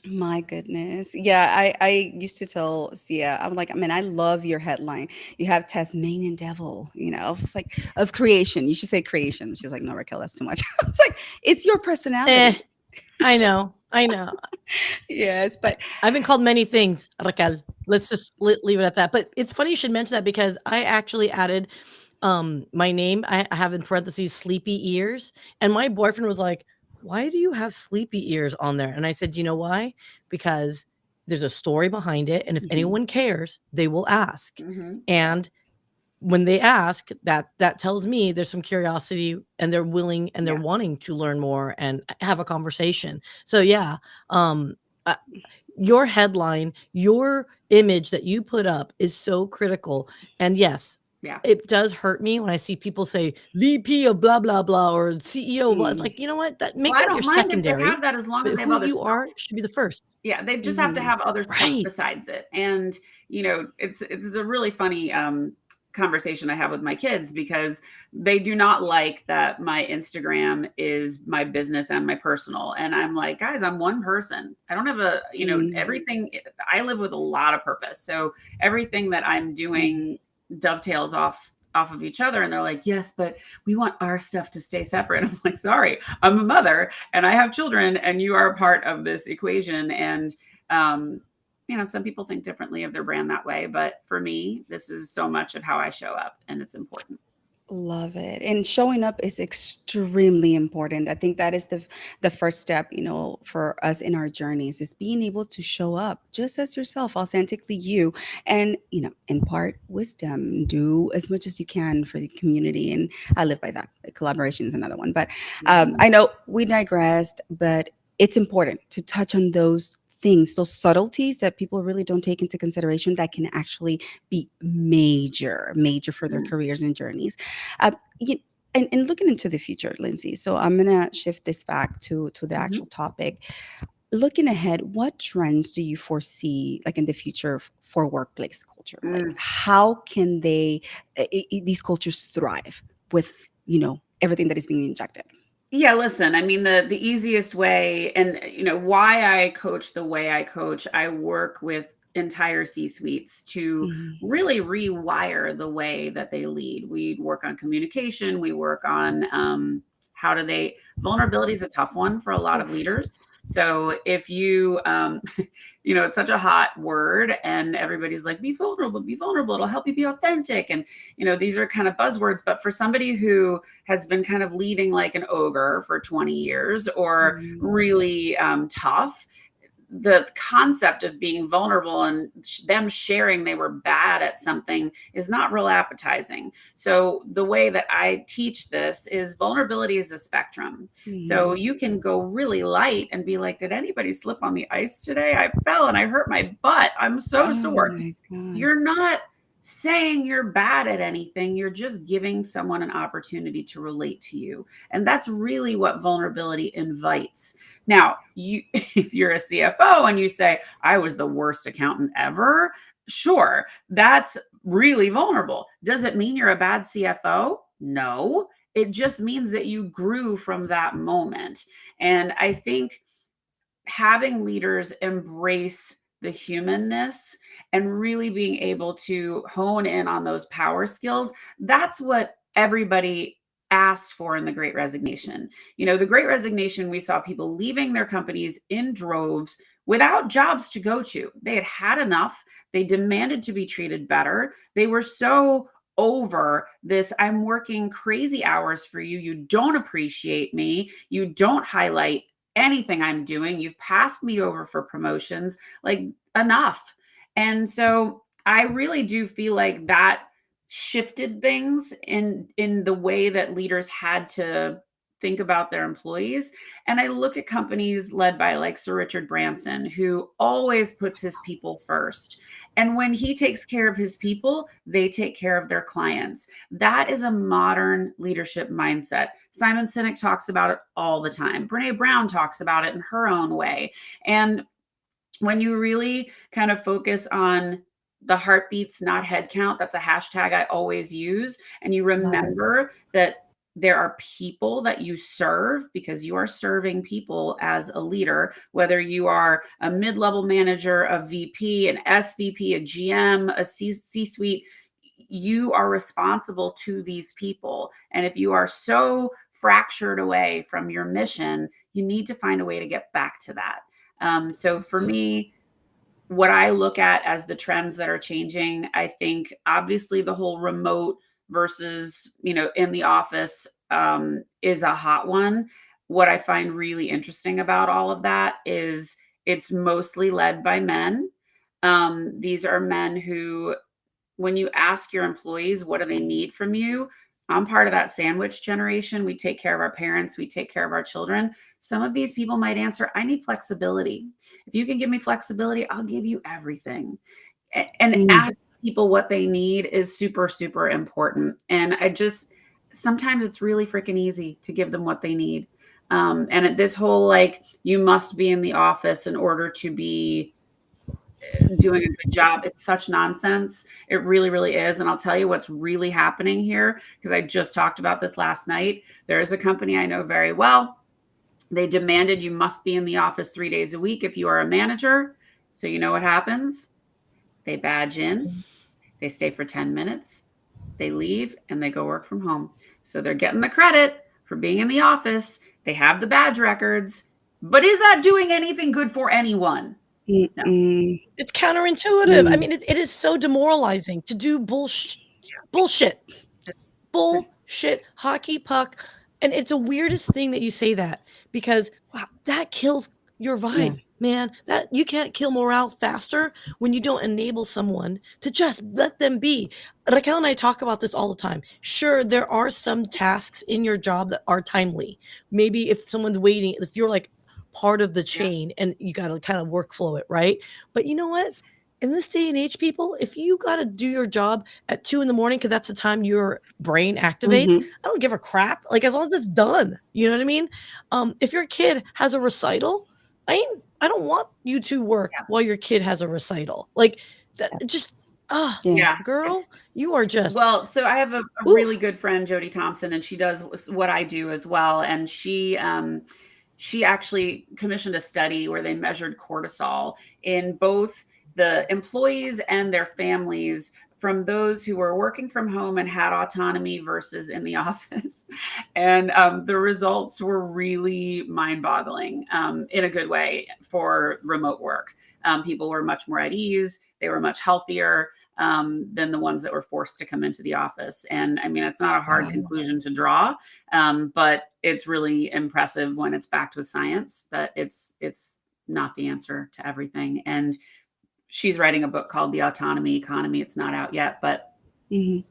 my goodness. Yeah, I used to tell Sia, I'm like, I love your headline. You have Tasmanian devil, it's like of creation. You should say creation. She's like, no, Raquel, that's too much. I was like, it's your Eh, personality. I know. I know. Yes, but I've been called many things, Raquel. Let's just leave it at that. But it's funny you should mention that because I actually added my name. I have in parentheses sleepy ears. And my boyfriend was like, "Why do you have sleepy ears on there?" And I said, "You know why? Because there's a story behind it. And if mhm, anyone cares, they will ask. And Yes. when they ask, that tells me there's some curiosity and they're willing and they're Yeah. wanting to learn more and have a conversation. So yeah, um, uh, your headline, your image that you put up is so critical. And yes, Yeah. it does hurt me when I see people say VP of blah blah blah or CEO. It's mm, like, you know what? That Well, make I that your don't mind if they have secondary, that as long but as they have who other you are stuff. should be the first. Yeah, they just have to mhm, have other stuff Right. besides it. And, it's a really funny conversation I have with my kids because they do not like that my Instagram is my business and my personal. And I'm like, guys, I'm one person. I don't have mm, everything. I live with a lot of purpose. So everything that I'm mm. doing dovetails off of each other. And they're like, yes, but we want our stuff to stay separate. I'm like, sorry, I'm a mother and I have children and you are a part of this equation. And, um, some people think differently of their brand that way, but for me, this is so much of how I show up and it's important. Love it. And showing up is extremely important. I think that is the first step, for us in our journeys is being able to show up just as yourself, authentically you, and impart wisdom. Do as much as you can for the community. And I live by that. Collaboration is another one. But Mhm. I know we digressed, but it's important to touch on those things, those subtleties that people really don't take into consideration that can actually be major for their Mm. careers and journeys. Uh, you, and looking into the future, Lindsay. So I'm gonna shift this back to the Mhm. actual topic. Looking ahead, what trends do you foresee, like in the future, for workplace culture? Like, Mm. how can these cultures thrive with everything that is being injected? Yeah, listen, I mean, the easiest way and, why I coach the way I coach, I work with entire C-suites to Mhm. really rewire the way that they lead. We work on communication, we work on, how do they vulnerability is a tough one for a lot of Oof. leaders. So Yes. if you, it's such a hot word and everybody's like, be vulnerable, it'll help you be authentic. And, these are kind of buzzwords, but for somebody who has been kind of leading like an ogre for 20 years or Mhm. really tough, the concept of being vulnerable and them sharing they were bad at something is not real appetizing. So the way that I teach this is vulnerability is a spectrum. So Mhm. you can go really light and be like, did anybody slip on the ice today? I fell and I hurt my butt. I'm so Oh sore. my God. You're not saying you're bad at anything. You're just giving someone an opportunity to relate to you. And that's really what vulnerability invites. Now, you if you're a CFO and you say, I was the worst accountant ever, sure, that's really vulnerable. Does it mean you're a bad CFO? No. It just means that you grew from that moment. And I think having leaders embrace the humanness and really being able to hone in on those power skills, that's what everybody asked for in the Great Resignation. The Great Resignation, we saw people leaving their companies in droves without jobs to go to. They had had enough. They demanded to be treated better. They were so over this, I'm working crazy hours for you. You don't appreciate me. You don't highlight anything I'm doing. You've passed me over for promotions, like enough. And so I really do feel like that shifted things in the way that leaders had to think about their employees. And I look at companies led by like Sir Richard Branson, who always puts his people first. And when he takes care of his people, they take care of their clients. That is a modern leadership mindset. Simon Sinek talks about it all the time. Brene Brown talks about it in her own way. And when you really kind of focus on the heartbeats, not head count, that's a hashtag I always use. And you Love it. remember that there are people that you serve because you are serving people as a leader, whether you are a mid-level manager, a VP, an SVP, a GM, a C-suite, you are responsible to these people. And if you are so fractured away from your mission, you need to find a way to get back to that. So for me, what I look at as the trends that are changing, I think obviously the whole remote versus, in the office is a hot one. What I find really interesting about all of that is it's mostly led by men. These are men who, when you ask your employees, what do they need from you? I'm part of that sandwich generation. We take care of our parents, we take care of our children. Some of these people might answer, I need flexibility. If you can give me flexibility, I'll give you everything. And Mm, ask people what they need is super, super important. And sometimes it's really freaking easy to give them what they need. And this whole, like, you must be in the office in order to be doing a good job. It's such nonsense. It really, really is. And I'll tell you what's really happening here, because I just talked about this last night. There is a company I know very well. They demanded you must be in the office 3 days a week if you are a manager. So you know what happens? They badge in, they stay for 10 minutes, they leave, and they go work from home. So they're getting the credit for being in the office. They have the badge records, but is that doing anything good for anyone? mm, No. mm, It's counterintuitive. I mm. mean, it is so demoralizing to do bullshit, bullshit, hockey puck. And it's the weirdest thing that you say that, because wow, that kills your Yeah. vibe, man. That you can't kill morale faster when you don't enable someone to just let them be. Raquel and I talk about this all the time. Sure, there are some tasks in your job that are timely. Maybe if someone's waiting, if you're like part of the Yeah. chain and you got to kind of workflow it, right? But you know what? In this day and age, people, if you got to do your job at 2 in the morning because that's the time your brain activates, Mhm. I don't give a crap. Like, as long as it's done, you know what I mean? If your kid has a recital, I don't want you to work while your kid has a recital. Like that, just Yes. Yeah. girl, you are just Well, so I have a really oof. good friend, Jody Thompson, and she does what I do as well. And she actually commissioned a study where they measured cortisol in both the employees and their families, from those who were working from home and had autonomy versus in the office. And the results were really mind-boggling, in a good way, for remote work. People were much more at ease. They were much healthier than the ones that were forced to come into the office. And I mean, it's not a hard Wow. conclusion to draw, but it's really impressive when it's backed with science that it's not the answer to everything. And she's writing a book called The Autonomy Economy. It's not out yet, but Mhm.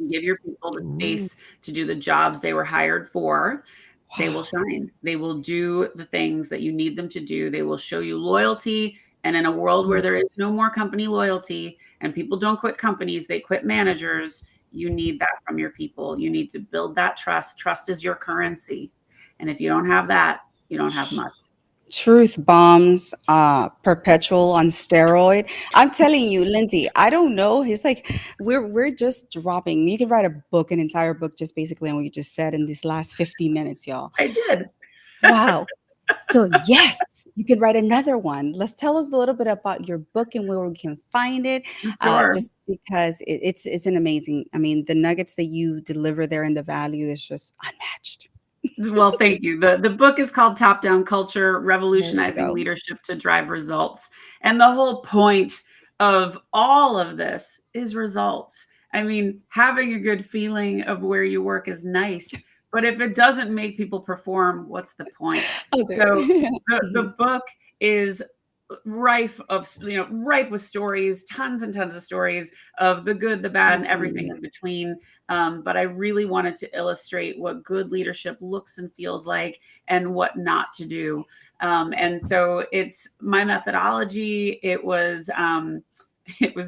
give your people the Ooh, space to do the jobs they were hired for. They will Wow. shine. They will do the things that you need them to do. They will show you loyalty. And in a world where mm. there is no more company loyalty and people don't quit companies, they quit managers, you need that from your people. You need to build that trust. Trust is your currency. And if you don't have that, you don't have much. Truth bombs, perpetual on steroid. I'm telling you, Lindsay, I don't know. He's like, we're just dropping. You can write a book, an entire book, just basically on what you just said in these last 50 minutes, y'all. I did. Wow. So yes, you could write another one. Let's tell us a little bit about your book and where we can find it. Sure. Just because it's an amazing. I mean, the nuggets that you deliver there and the value is just unmatched. Well, thank you. The book is called Top Down Culture: There you Revolutionizing go. Leadership to Drive Results. And the whole point of all of this is results. I mean, having a good feeling of where you work is nice, but if it doesn't make people perform, what's the point? Oh, there. So the Mhm. book is ripe with stories, tons and tons of stories of the good, the bad, and everything Mm, in between. But I really wanted to illustrate what good leadership looks and feels like and what not to do. And so it's my methodology. It was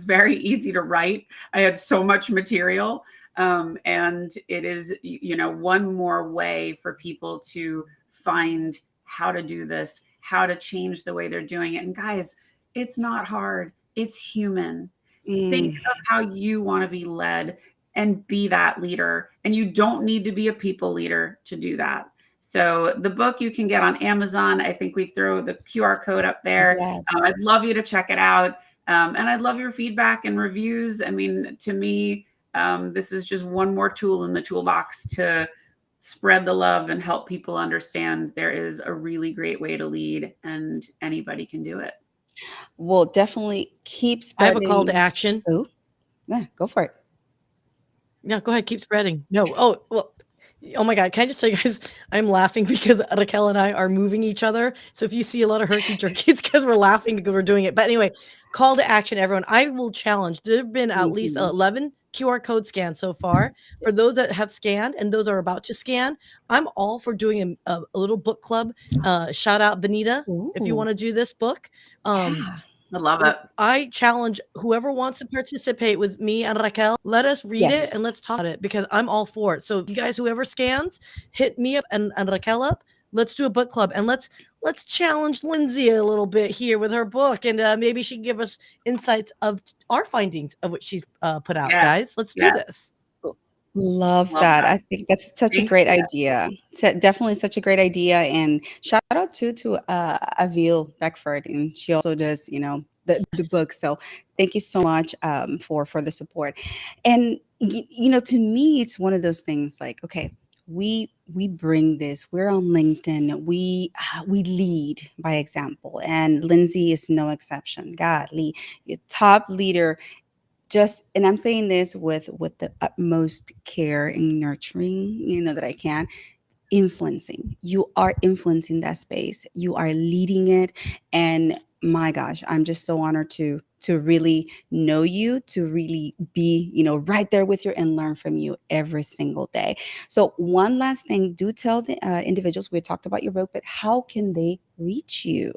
very easy to write. I had so much material. And it is, one more way for people to find how to do this, how to change the way they're doing it. And guys, it's not hard. It's human. Think mm. of how you want to be led and be that leader. And you don't need to be a people leader to do that. So the book you can get on Amazon. I think we throw the QR code up there. Yes. I'd love you to check it out. And I'd love your feedback and reviews. I mean, to me, this is just one more tool in the toolbox to spread the love and help people understand there is a really great way to lead and anybody can do it. We'll definitely keep I have a call to spreading. action. Oh, yeah, go for it. Yeah, go ahead, keep spreading. No, oh, well, oh my God, can I just tell you guys, I'm laughing because Raquel and I are moving each other. So if you see a lot of herky jerky, it's because we're laughing because we're doing it. But anyway, call to action, everyone. I will challenge. There have been at least Mhm. 11 QR code scans so far. For those that have scanned and those are about to scan, I'm all for doing a little book club. Shout out Benita if you Ooh, want to do this book. Um, yeah. I love it. I challenge whoever wants to participate with me and Raquel, let us read it and Yes. let's talk about it because I'm all for it. So you guys, whoever scans, hit me up and Raquel up. Let's do a book club and let's challenge Lyndsay a little bit here with her book and maybe she can give us insights of our findings of what she's put out. Yes. Guys, let's do Yes. this. Love Love that. that. I think that's such a Thank great you. idea. Definitely such a great idea. And shout out to Avil Beckford, and she also does, the Yes. book. So thank you so much for the support. And to me, it's one of those things like, okay, we bring this. We're on LinkedIn. We lead by example, and Lindsay is no exception. Godly, your top leader, just, and I'm saying this with the utmost care and nurturing, that I can. Influencing, you are influencing that space, you are leading it. And my gosh, I'm just so honored to really know you, to really be, right there with you and learn from you every single day. So one last thing, do tell the individuals, we talked about your book, but how can they reach you?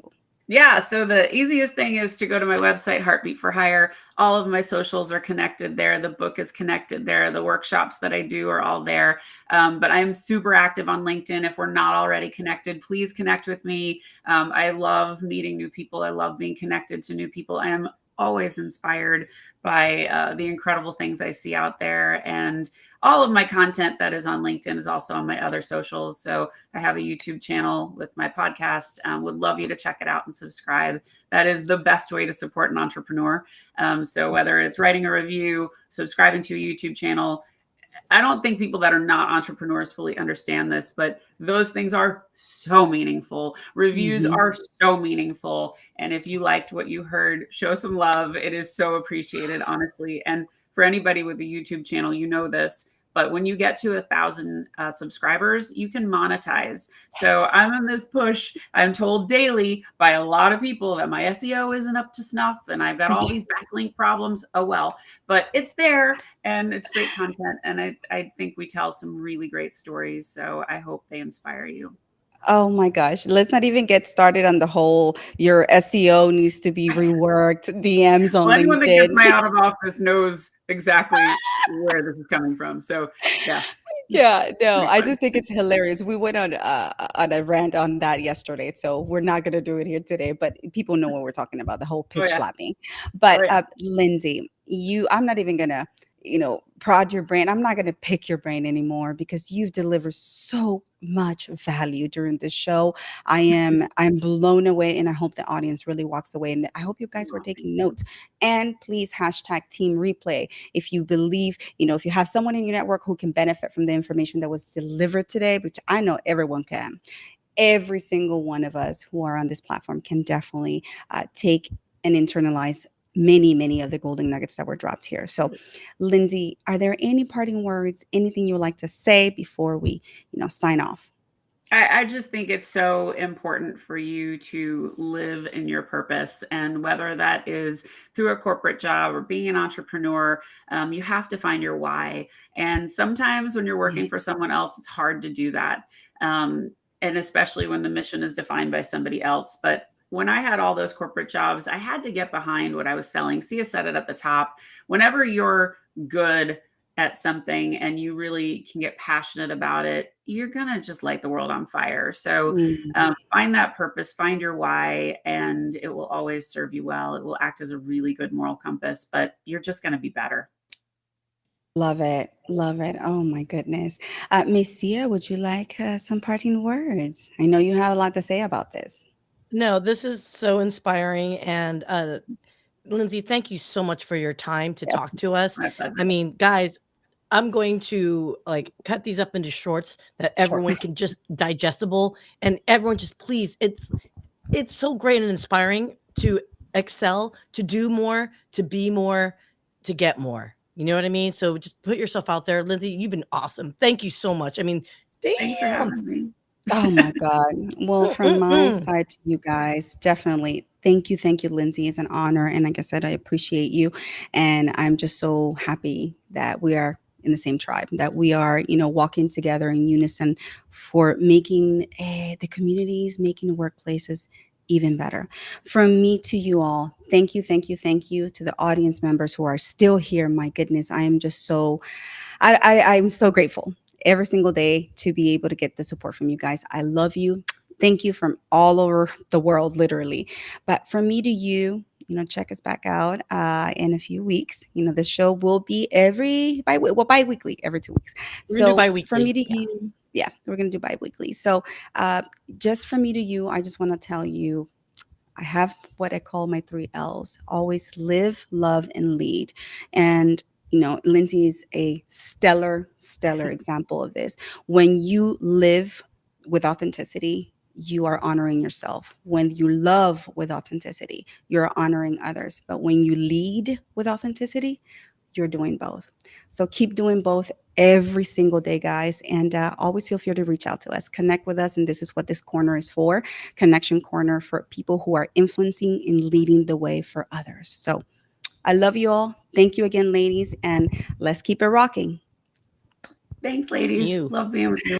Yeah, so the easiest thing is to go to my website, Heartbeat for Hire. All of my socials are connected there. The book is connected there. The workshops that I do are all there. But I'm super active on LinkedIn. If we're not already connected, please connect with me. I love meeting new people. I love being connected to new people. I am always inspired by the incredible things I see out there. And all of my content that is on LinkedIn is also on my other socials. So I have a YouTube channel with my podcast. Would love you to check it out and subscribe. That is the best way to support an entrepreneur. So whether it's writing a review, subscribing to a YouTube channel, I don't think people that are not entrepreneurs fully understand this, but those things are so meaningful. Reviews Mhm. are so meaningful. And if you liked what you heard, show some love. It is so appreciated, honestly. And for anybody with a YouTube channel, you know this. But when you get to 1,000 subscribers, you can monetize. So Yes. I'm on this push. I'm told daily by a lot of people that my SEO isn't up to snuff and I've got all these backlink problems. Oh, well, but it's there and it's great content. And I think we tell some really great stories. So I hope they inspire you. Oh my gosh. Let's not even get started on the whole your SEO needs to be reworked, DMs on Well, anyone that gets LinkedIn. my out of office knows exactly where this is coming from. So yeah, it's Yeah, no, pretty I fun. just think it's hilarious. We went on a rant on that yesterday, so we're not gonna do it here today, but people know what we're talking about, the whole Oh pitch yeah. slapping. Oh But yeah. Lindsay, I'm not even gonna, prod your brain. I'm not gonna pick your brain anymore because you've delivered so much value during the show. I'm blown away, and I hope the audience really walks away. And I hope you guys were Oh, thank taking you. notes. And please hashtag team replay if you believe, if you have someone in your network who can benefit from the information that was delivered today, which I know everyone can. Every single one of us who are on this platform can definitely take and internalize many of the golden nuggets that were dropped here. So, Lindsay, are there any parting words, anything you would like to say before we, sign off? I just think it's so important for you to live in your purpose. And whether that is through a corporate job or being an entrepreneur, you have to find your why. And sometimes when you're working for someone else, it's hard to do that. And especially when the mission is defined by somebody else. But when I had all those corporate jobs, I had to get behind what I was selling. Sia said it at the top. Whenever you're good at something and you really can get passionate about it, you're going to just light the world on fire. So Mm, find that purpose, find your why, and it will always serve you well. It will act as a really good moral compass, but you're just going to be better. love it. Love it. Oh my goodness. Miss Sia, would you like some parting words? I know you have a lot to say about this. No, this is so inspiring and Lindsay, thank you so much for your time to Yep. talk to us. My I pleasure. mean, guys, I'm going to like cut these up into shorts that everyone Shorts. can just digestible, and everyone just please, it's so great and inspiring to excel, to do more, to be more, to get more. You know what I mean? So just put yourself out there. Lindsay, you've been awesome. Thank you so much. I mean, Thanks for damn. having me. Oh my God. Well, from my Mm-mm-mm. side to you guys, definitely thank you, Lindsay. It's an honor. And like I said, I appreciate you. And I'm just so happy that we are in the same tribe, that we are, walking together in unison for making the communities, making the workplaces even better. From me to you all, thank you to the audience members who are still here. My goodness, I am just so I'm so grateful every single day to be able to get the support from you guys. I love you. Thank you from all over the world, literally. But from me to you, check us back out in a few weeks. This show will be bi-weekly, every 2 weeks. We're gonna do So from me bi-weekly. to Yeah. you, yeah, we're gonna do bi-weekly. So just from me to you, I just want to tell you I have what I call my 3 L's: always live, love, and lead. And, Lindsay is a stellar example of this. When you live with authenticity, you are honoring yourself. When you love with authenticity, you're honoring others. But when you lead with authenticity, you're doing both. So keep doing both every single day, guys. And always feel free to reach out to us, connect with us. And this is what this corner is for: Connection Corner for people who are influencing and leading the way for others. So I love you all. Thank you again, ladies. And let's keep it rocking. Thanks, See ladies. you. Love being with you.